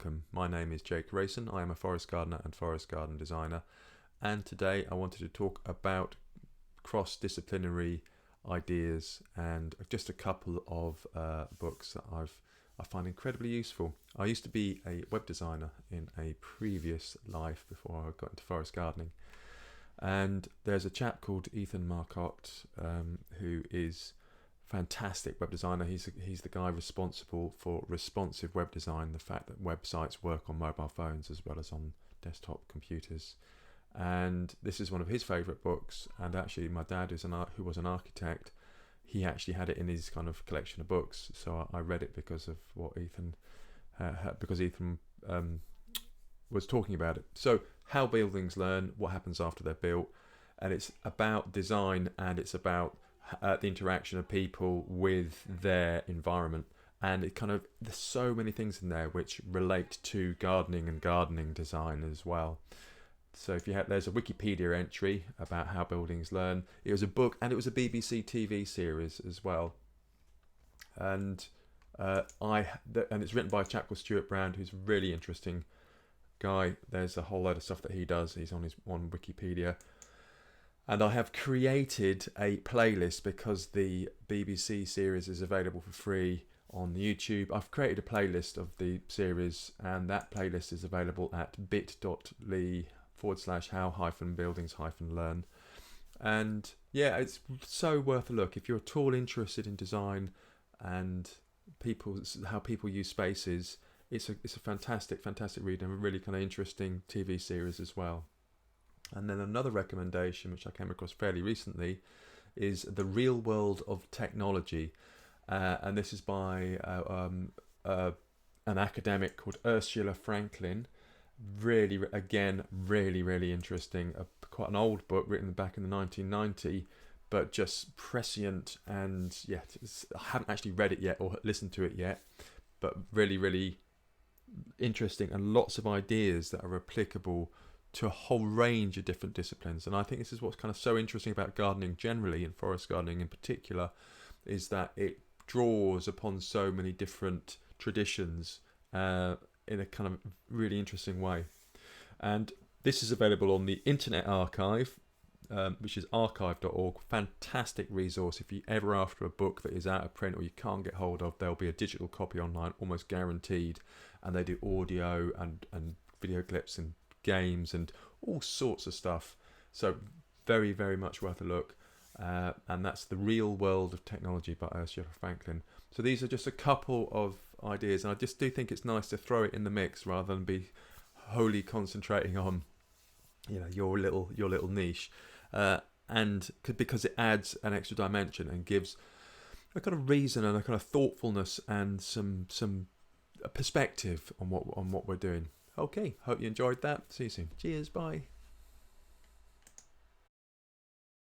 welcome. My name is Jake Rayson. I am a forest gardener and forest garden designer, and today I wanted to talk about cross-disciplinary ideas and just a couple of books that I find incredibly useful. I used to be a web designer in a previous life before I got into forest gardening, and there's a chap called Ethan Marcotte who is fantastic web designer. He's the guy responsible for responsive web design, the fact that websites work on mobile phones as well as on desktop computers. And this is one of his favourite books, and actually my dad who was an architect, he actually had it in his kind of collection of books, so I read it because of what Ethan was talking about it. So how buildings learn, what happens after they're built, and it's about design, and it's about the interaction of people with their environment, and there's so many things in there which relate to gardening and gardening design as well. So there's a Wikipedia entry about how buildings learn. It was a book, and it was a BBC TV series as well. And it's written by a chap called Stewart Brand, who's a really interesting guy. There's a whole load of stuff that he does. He's on Wikipedia. And I have created a playlist because the BBC series is available for free on YouTube. I've created a playlist of the series, and that playlist is available at bit.ly/how-buildings-learn. And yeah, it's so worth a look. If you're at all interested in design and how people use spaces, it's a fantastic read, and a really kind of interesting TV series as well. And then another recommendation, which I came across fairly recently, is The Real World of Technology. And this is by an academic called Ursula Franklin. Really interesting. Quite an old book written back in the 1990s, but just prescient. And yeah, I haven't actually read it yet or listened to it yet, but really interesting, and lots of ideas that are applicable to a whole range of different disciplines. And I think this is what's kind of so interesting about gardening generally, and forest gardening in particular, is that it draws upon so many different traditions in a kind of really interesting way. And this is available on the Internet Archive, which is archive.org. Fantastic resource. If you're ever after a book that is out of print or you can't get hold of, there'll be a digital copy online, almost guaranteed. And they do audio and video clips and games and all sorts of stuff, so very much worth a look. And that's The Real World of Technology by Ursula Franklin. So these are just a couple of ideas, and I just do think it's nice to throw it in the mix rather than be wholly concentrating on your little niche, and because it adds an extra dimension and gives a kind of reason and a kind of thoughtfulness and some perspective on what we're doing. Okay, hope you enjoyed that. See you soon. Cheers, bye.